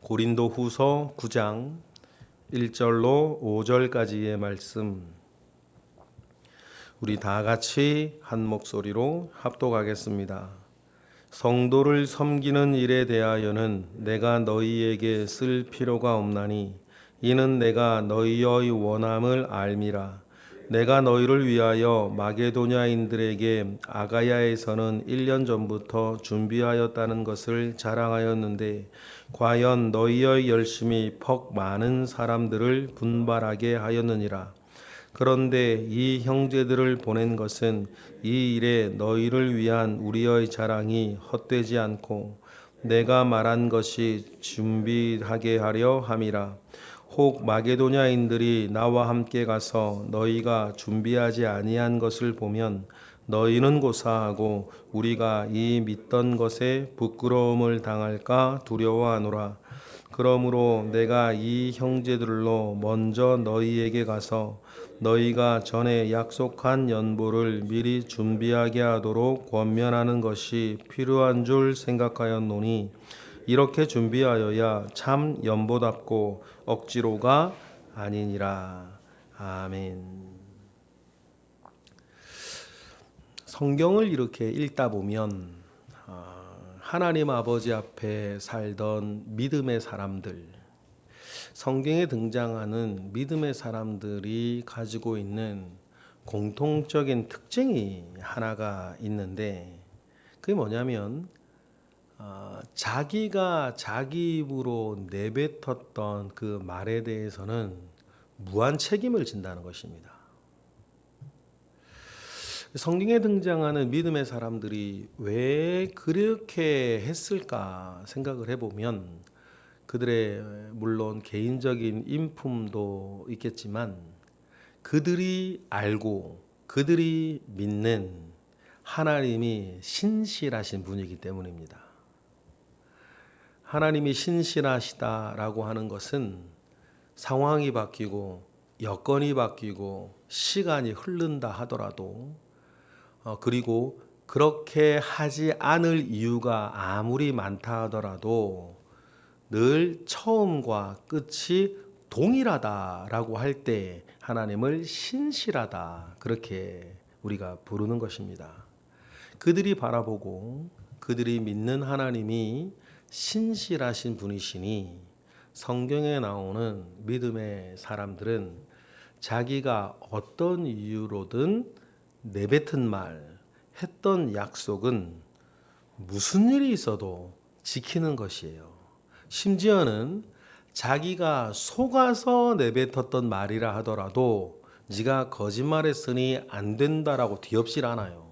고린도후서 9장 1절로 5절까지의 말씀, 우리 다 같이 한 목소리로 합독하겠습니다. 성도를 섬기는 일에 대하여는 내가 너희에게 쓸 필요가 없나니 이는 내가 너희의 원함을 알미라. 내가 너희를 위하여 마게도냐인들에게 아가야에서는 1년 전부터 준비하였다는 것을 자랑하였는데 과연 너희의 열심이 퍽 많은 사람들을 분발하게 하였느니라. 그런데 이 형제들을 보낸 것은 이 일에 너희를 위한 우리의 자랑이 헛되지 않고 내가 말한 것이 준비하게 하려 함이라. 혹 마게도냐인들이 나와 함께 가서 너희가 준비하지 아니한 것을 보면 너희는 고사하고 우리가 이 믿던 것에 부끄러움을 당할까 두려워하노라. 그러므로 내가 이 형제들로 먼저 너희에게 가서 너희가 전에 약속한 연보를 미리 준비하게 하도록 권면하는 것이 필요한 줄 생각하였노니 이렇게 준비하여야 참 연보답고 억지로가 아니니라. 아멘. 성경을 이렇게 읽다 보면 하나님 아버지 앞에 살던 믿음의 사람들, 성경에 등장하는 믿음의 사람들이 가지고 있는 공통적인 특징이 하나가 있는데 그게 뭐냐면 자기가 자기 입으로 내뱉었던 그 말에 대해서는 무한 책임을 진다는 것입니다. 성경에 등장하는 믿음의 사람들이 왜 그렇게 했을까 생각을 해보면 그들의 물론 개인적인 인품도 있겠지만 그들이 알고 그들이 믿는 하나님이 신실하신 분이기 때문입니다. 하나님이 신실하시다라고 하는 것은 상황이 바뀌고 여건이 바뀌고 시간이 흐른다 하더라도 그리고 그렇게 하지 않을 이유가 아무리 많다 하더라도 늘 처음과 끝이 동일하다라고 할 때 하나님을 신실하다 그렇게 우리가 부르는 것입니다. 그들이 바라보고 그들이 믿는 하나님이 신실하신 분이시니 성경에 나오는 믿음의 사람들은 자기가 어떤 이유로든 내뱉은 말, 했던 약속은 무슨 일이 있어도 지키는 것이에요. 심지어는 자기가 속아서 내뱉었던 말이라 하더라도 네가 거짓말했으니 안 된다라고 뒤엎질 않아요.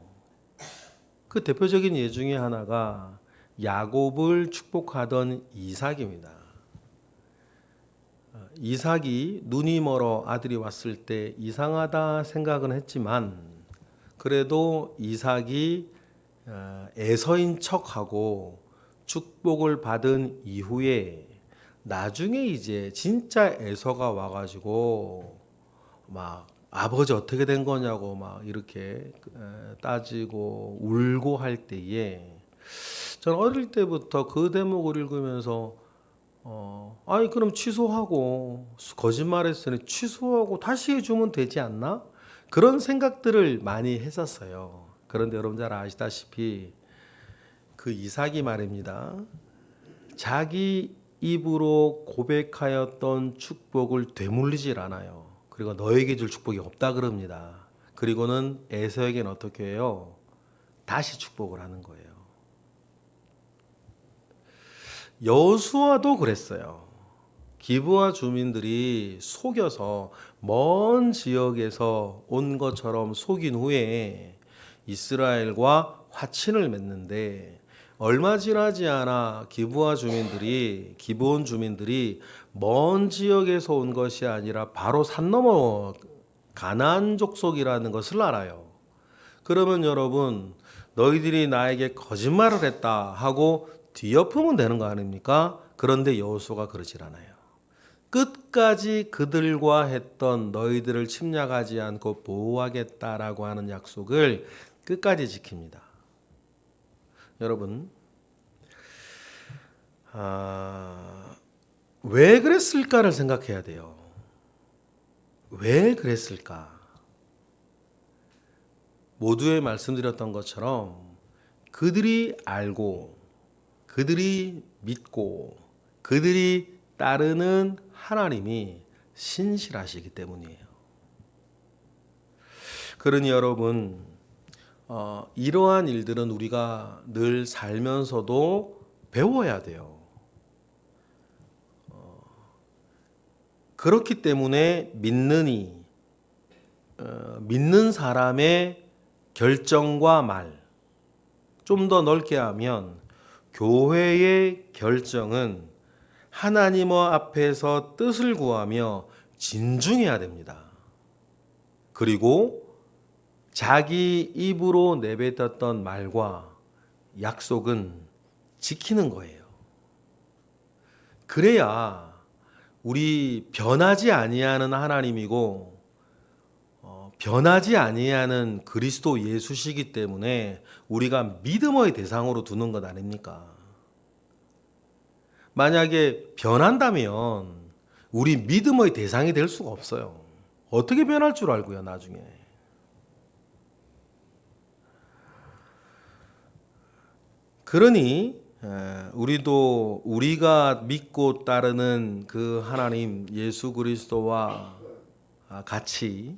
그 대표적인 예 중에 하나가 야곱을 축복하던 이삭입니다. 이삭이 눈이 멀어 아들이 왔을 때 이상하다 생각은 했지만 그래도 이삭이 에서인 척하고 축복을 받은 이후에 나중에 이제 진짜 에서가 와가지고 막 아버지 어떻게 된 거냐고 막 이렇게 따지고 울고 할 때에 저는 어릴 때부터 그 대목을 읽으면서 아니 그럼 취소하고 거짓말했으니 취소하고 다시 해주면 되지 않나? 그런 생각들을 많이 했었어요. 그런데 여러분 잘 아시다시피 그 이삭이 말입니다. 자기 입으로 고백하였던 축복을 되물리질 않아요. 그리고 너에게 줄 축복이 없다 그럽니다. 그리고는 에서에게는 어떻게 해요? 다시 축복을 하는 거예요. 여호수아도 그랬어요. 기브아 주민들이 속여서 먼 지역에서 온 것처럼 속인 후에 이스라엘과 화친을 맺는데 얼마 지나지 않아 기브온 주민들이 먼 지역에서 온 것이 아니라 바로 산 너머 가나안 족속이라는 것을 알아요. 그러면 여러분 너희들이 나에게 거짓말을 했다 하고 뒤엎으면 되는 거 아닙니까? 그런데 여호수아가 그러질 않아요. 끝까지 그들과 했던 너희들을 침략하지 않고 보호하겠다라고 하는 약속을 끝까지 지킵니다. 여러분, 왜 그랬을까를 생각해야 돼요. 왜 그랬을까? 모두에 말씀드렸던 것처럼 그들이 알고 그들이 믿고 그들이 따르는 하나님이 신실하시기 때문이에요. 그러니 여러분, 이러한 일들은 우리가 늘 살면서도 배워야 돼요. 그렇기 때문에 믿는 사람의 결정과 말, 좀 더 넓게 하면 교회의 결정은 하나님 앞에서 뜻을 구하며 진중해야 됩니다. 그리고 자기 입으로 내뱉었던 말과 약속은 지키는 거예요. 그래야 우리 변하지 아니하는 하나님이고 변하지 아니하는 그리스도 예수시기 때문에 우리가 믿음의 대상으로 두는 것 아닙니까? 만약에 변한다면 우리 믿음의 대상이 될 수가 없어요. 어떻게 변할 줄 알고요, 나중에. 그러니 우리도 우리가 믿고 따르는 그 하나님 예수 그리스도와 같이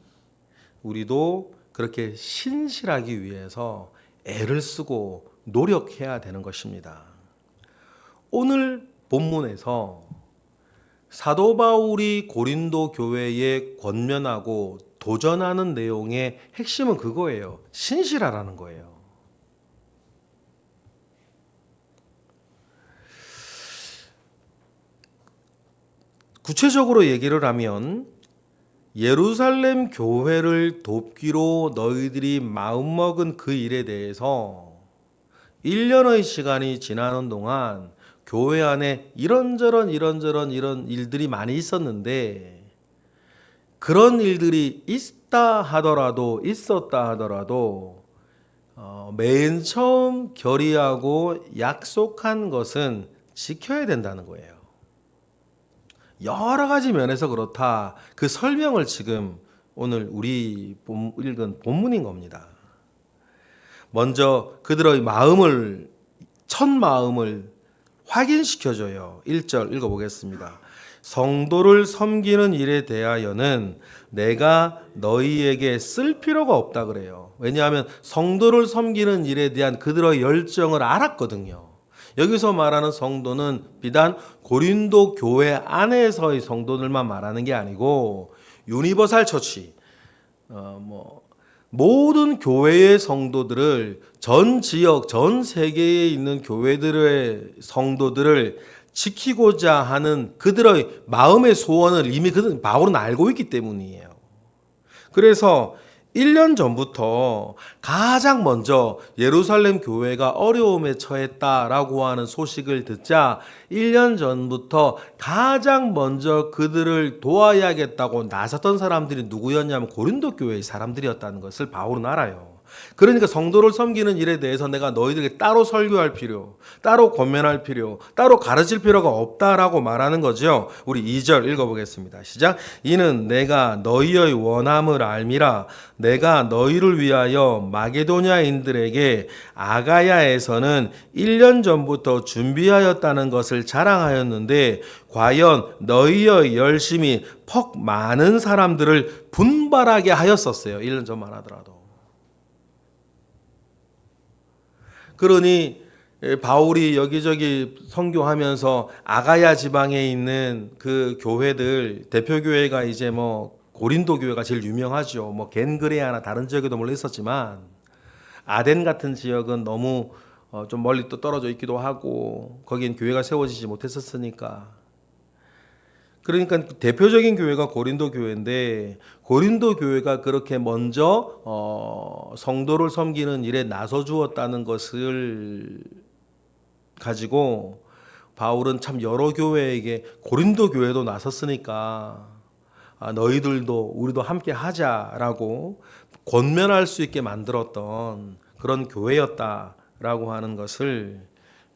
우리도 그렇게 신실하기 위해서 애를 쓰고 노력해야 되는 것입니다. 오늘 본문에서 사도 바울이 고린도 교회에 권면하고 도전하는 내용의 핵심은 그거예요. 신실하라는 거예요. 구체적으로 얘기를 하면 예루살렘 교회를 돕기로 너희들이 마음먹은 그 일에 대해서 1년의 시간이 지나는 동안 교회 안에 이런 일들이 많이 있었는데 그런 일들이 있었다 하더라도 맨 처음 결의하고 약속한 것은 지켜야 된다는 거예요. 여러 가지 면에서 그렇다. 그 설명을 지금 오늘 우리 읽은 본문인 겁니다. 먼저 그들의 첫 마음을 확인시켜줘요. 1절 읽어보겠습니다. 성도를 섬기는 일에 대하여는 내가 너희에게 쓸 필요가 없다 그래요. 왜냐하면 성도를 섬기는 일에 대한 그들의 열정을 알았거든요. 여기서 말하는 성도는 비단 고린도 교회 안에서의 성도들만 말하는 게 아니고 유니버설 처치, 모든 교회의 성도들을 전 지역, 전 세계에 있는 교회들의 성도들을 지키고자 하는 그들의 마음의 소원을 이미 바울은 알고 있기 때문이에요. 그래서 1년 전부터 가장 먼저 예루살렘 교회가 어려움에 처했다라고 하는 소식을 듣자 1년 전부터 가장 먼저 그들을 도와야겠다고 나섰던 사람들이 누구였냐면 고린도 교회의 사람들이었다는 것을 바울은 알아요. 그러니까 성도를 섬기는 일에 대해서 내가 너희들에게 따로 설교할 필요, 따로 권면할 필요, 따로 가르칠 필요가 없다라고 말하는 거죠. 우리 2절 읽어보겠습니다. 시작. 이는 내가 너희의 원함을 알미라. 내가 너희를 위하여 마게도냐인들에게 아가야에서는 1년 전부터 준비하였다는 것을 자랑하였는데 과연 너희의 열심이 퍽 많은 사람들을 분발하게 하였었어요. 1년 전만 하더라도. 그러니 바울이 여기저기 선교하면서 아가야 지방에 있는 그 교회들 대표 교회가 이제 고린도 교회가 제일 유명하죠. 겐그레아나 다른 지역에도 물론 있었지만 아덴 같은 지역은 너무 좀 멀리 또 떨어져 있기도 하고 거긴 교회가 세워지지 못했었으니까. 그러니까 대표적인 교회가 고린도 교회인데 고린도 교회가 그렇게 먼저 성도를 섬기는 일에 나서 주었다는 것을 가지고 바울은 참 여러 교회에게 고린도 교회도 나섰으니까 너희들도 우리도 함께 하자라고 권면할 수 있게 만들었던 그런 교회였다라고 하는 것을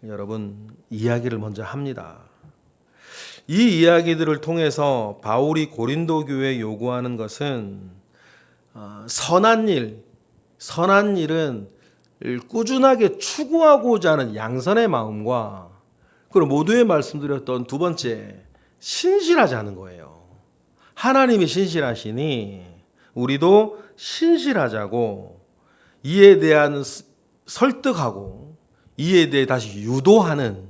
여러분 이야기를 먼저 합니다. 이 이야기들을 통해서 바울이 고린도 교회에 요구하는 것은 선한 일은 꾸준하게 추구하고자 하는 양선의 마음과, 그리고 모두에 말씀드렸던 두 번째, 신실하지 않은 거예요. 하나님이 신실하시니 우리도 신실하자고, 이에 대한 설득하고 이에 대해 다시 유도하는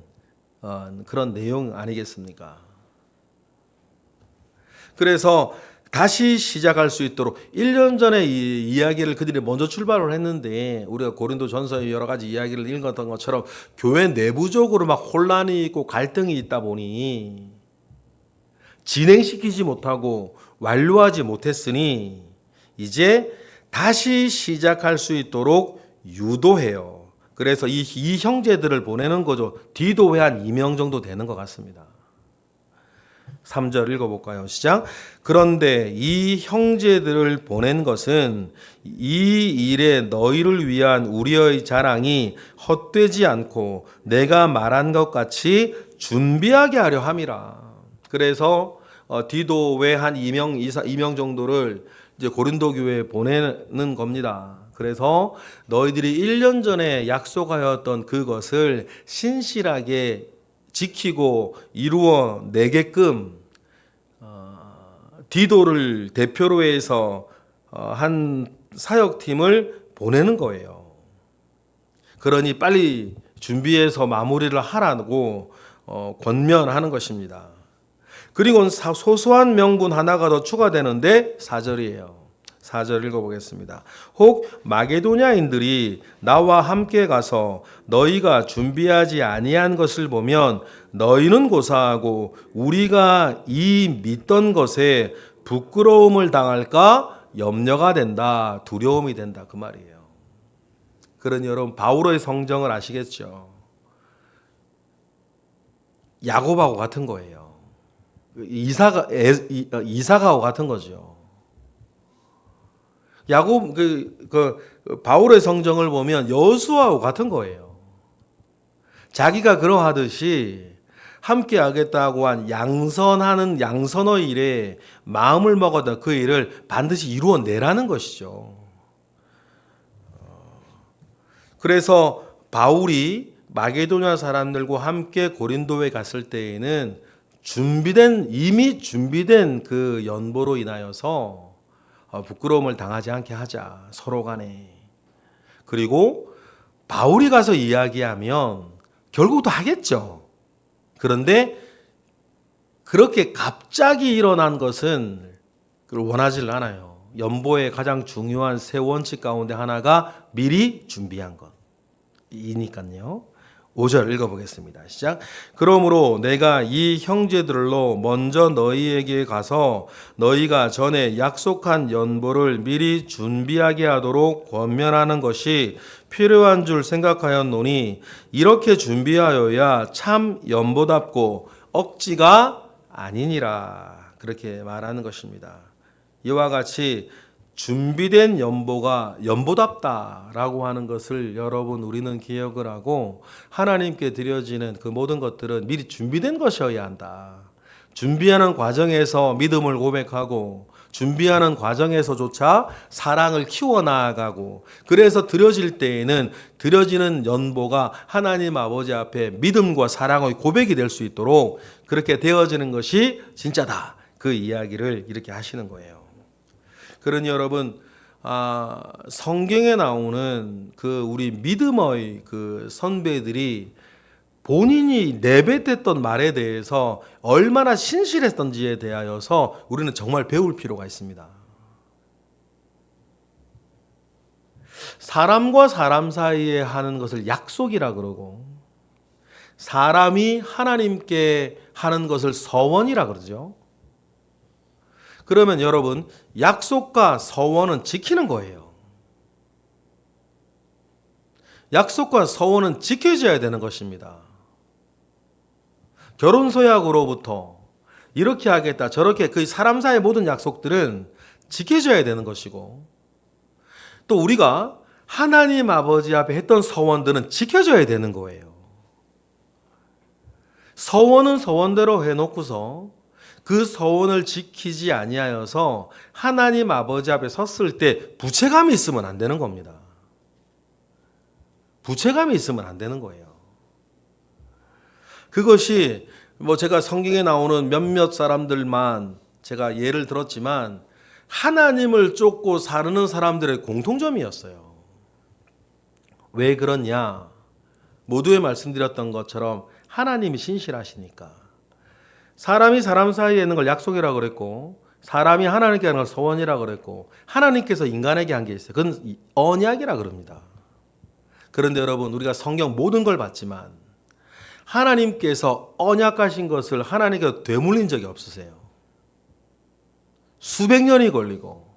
그런 내용 아니겠습니까? 그래서 다시 시작할 수 있도록 1년 전에 이 이야기를 그들이 먼저 출발을 했는데, 우리가 고린도전서의 여러 가지 이야기를 읽었던 것처럼 교회 내부적으로 막 혼란이 있고 갈등이 있다 보니 진행시키지 못하고 완료하지 못했으니 이제 다시 시작할 수 있도록 유도해요. 그래서 이 형제들을 보내는 거죠. 디도회 한 2명 정도 되는 것 같습니다. 3절 읽어볼까요? 시작. 그런데 이 형제들을 보낸 것은 이 일에 너희를 위한 우리의 자랑이 헛되지 않고 내가 말한 것 같이 준비하게 하려 함이라. 그래서 디도회 한 2명 정도를 이제 고린도 교회에 보내는 겁니다. 그래서 너희들이 1년 전에 약속하였던 그것을 신실하게 지키고 이루어 내게끔 디도를 대표로 해서 한 사역팀을 보내는 거예요. 그러니 빨리 준비해서 마무리를 하라고 권면하는 것입니다. 그리고 소소한 명분 하나가 더 추가되는데 4절이에요. 4절 읽어보겠습니다. 혹 마게도냐인들이 나와 함께 가서 너희가 준비하지 아니한 것을 보면 너희는 고사하고 우리가 이 믿던 것에 부끄러움을 당할까 염려가 된다, 두려움이 된다, 그 말이에요. 그러니 여러분, 바울의 성정을 아시겠죠? 야곱하고 같은 거예요. 이삭하고 같은 거죠. 야곱 바울의 성정을 보면 여수아하고 같은 거예요. 자기가 그러하듯이 함께 하겠다고 한 양선의 일에 마음을 먹었다, 그 일을 반드시 이루어내라는 것이죠. 그래서 바울이 마게도냐 사람들과 함께 고린도에 갔을 때에는 이미 준비된 그 연보로 인하여서 부끄러움을 당하지 않게 하자, 서로 간에. 그리고 바울이 가서 이야기하면 결국 또 하겠죠. 그런데 그렇게 갑자기 일어난 것은 원하지 않아요. 연보의 가장 중요한 세 원칙 가운데 하나가 미리 준비한 것이니까요. 5절 읽어보겠습니다. 시작. 그러므로 내가 이 형제들로 먼저 너희에게 가서 너희가 전에 약속한 연보를 미리 준비하게 하도록 권면하는 것이 필요한 줄 생각하였노니 이렇게 준비하여야 참 연보답고 억지가 아니니라. 그렇게 말하는 것입니다. 이와 같이 준비된 연보가 연보답다라고 하는 것을 여러분, 우리는 기억을 하고 하나님께 드려지는 그 모든 것들은 미리 준비된 것이어야 한다. 준비하는 과정에서 믿음을 고백하고 준비하는 과정에서조차 사랑을 키워나가고, 그래서 드려질 때에는 드려지는 연보가 하나님 아버지 앞에 믿음과 사랑의 고백이 될 수 있도록 그렇게 되어지는 것이 진짜다. 그 이야기를 이렇게 하시는 거예요. 그러니 여러분, 성경에 나오는 그 우리 믿음의 그 선배들이 본인이 내뱉었던 말에 대해서 얼마나 신실했던지에 대하여서 우리는 정말 배울 필요가 있습니다. 사람과 사람 사이에 하는 것을 약속이라 그러고, 사람이 하나님께 하는 것을 서원이라 그러죠. 그러면 여러분, 약속과 서원은 지키는 거예요. 약속과 서원은 지켜져야 되는 것입니다. 결혼서약으로부터 이렇게 하겠다, 저렇게, 그 사람 사이의 모든 약속들은 지켜져야 되는 것이고, 또 우리가 하나님 아버지 앞에 했던 서원들은 지켜져야 되는 거예요. 서원은 서원대로 해놓고서 그 서원을 지키지 아니하여서 하나님 아버지 앞에 섰을 때 부채감이 있으면 안 되는 겁니다. 부채감이 있으면 안 되는 거예요. 그것이 제가 성경에 나오는 몇몇 사람들만 제가 예를 들었지만 하나님을 쫓고 사는 사람들의 공통점이었어요. 왜 그러냐? 모두에 말씀드렸던 것처럼 하나님이 신실하시니까. 사람이 사람 사이에 있는 걸 약속이라고 그랬고, 사람이 하나님께 하는 걸 소원이라고 그랬고, 하나님께서 인간에게 한 게 있어요. 그건 언약이라 그럽니다. 그런데 여러분, 우리가 성경 모든 걸 봤지만 하나님께서 언약하신 것을 하나님께 되물린 적이 없으세요. 수백 년이 걸리고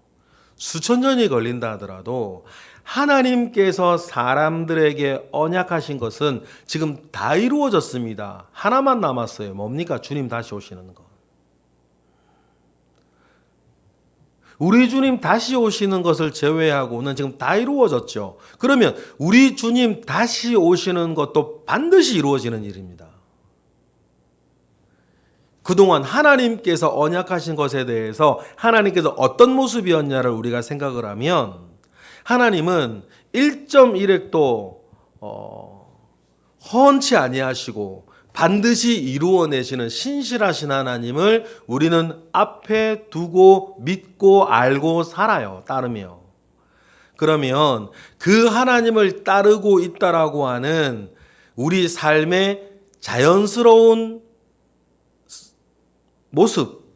수천 년이 걸린다 하더라도 하나님께서 사람들에게 언약하신 것은 지금 다 이루어졌습니다. 하나만 남았어요. 뭡니까? 주님 다시 오시는 것. 우리 주님 다시 오시는 것을 제외하고는 지금 다 이루어졌죠. 그러면 우리 주님 다시 오시는 것도 반드시 이루어지는 일입니다. 그동안 하나님께서 언약하신 것에 대해서 하나님께서 어떤 모습이었냐를 우리가 생각을 하면 하나님은 1.1획도 허언치 아니하시고 반드시 이루어내시는 신실하신 하나님을 우리는 앞에 두고 믿고 알고 살아요. 따르며. 그러면 그 하나님을 따르고 있다라고 하는 우리 삶의 자연스러운 모습,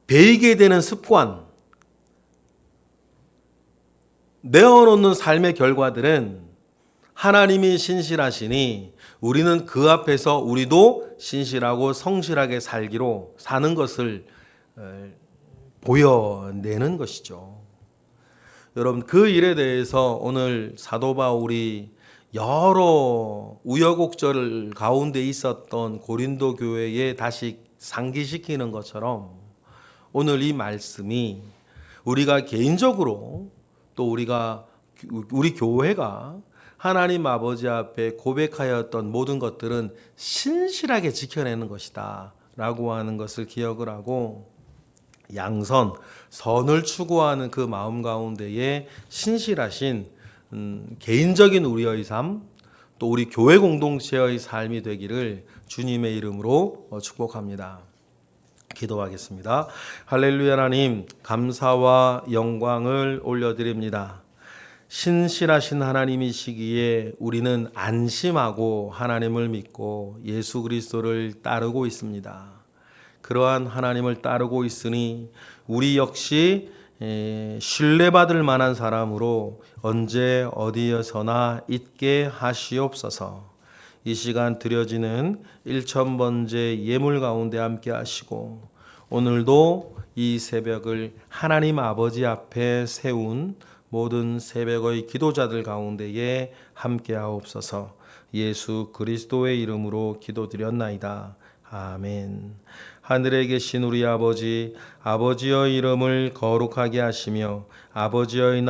배이게 되는 습관, 내어놓는 삶의 결과들은 하나님이 신실하시니 우리는 그 앞에서 우리도 신실하고 성실하게 살기로 사는 것을 보여내는 것이죠. 여러분, 그 일에 대해서 오늘 사도 바울이 여러 우여곡절 가운데 있었던 고린도 교회에 다시 상기시키는 것처럼 오늘 이 말씀이 우리가 개인적으로 또 우리 교회가 하나님 아버지 앞에 고백하였던 모든 것들은 신실하게 지켜내는 것이다 라고 하는 것을 기억을 하고 양선, 선을 추구하는 그 마음 가운데에 신실하신 개인적인 우리의 삶, 또 우리 교회 공동체의 삶이 되기를 주님의 이름으로 축복합니다. 기도하겠습니다. 할렐루야. 하나님, 감사와 영광을 올려드립니다. 신실하신 하나님이시기에 우리는 안심하고 하나님을 믿고 예수 그리스도를 따르고 있습니다. 그러한 하나님을 따르고 있으니 우리 역시 신뢰받을 만한 사람으로 언제 어디에서나 있게 하시옵소서. 이 시간 드려지는 1000번째 예물 가운데 함께 하시고 오늘도 이 새벽을 하나님 아버지 앞에 세운 모든 새벽의 기도자들 가운데에 함께 하옵소서. 예수 그리스도의 이름으로 기도드렸나이다. 아멘. 하늘에 계신 우리 아버지, 아버지의 이름을 거룩하게 하시며 아버지의 나라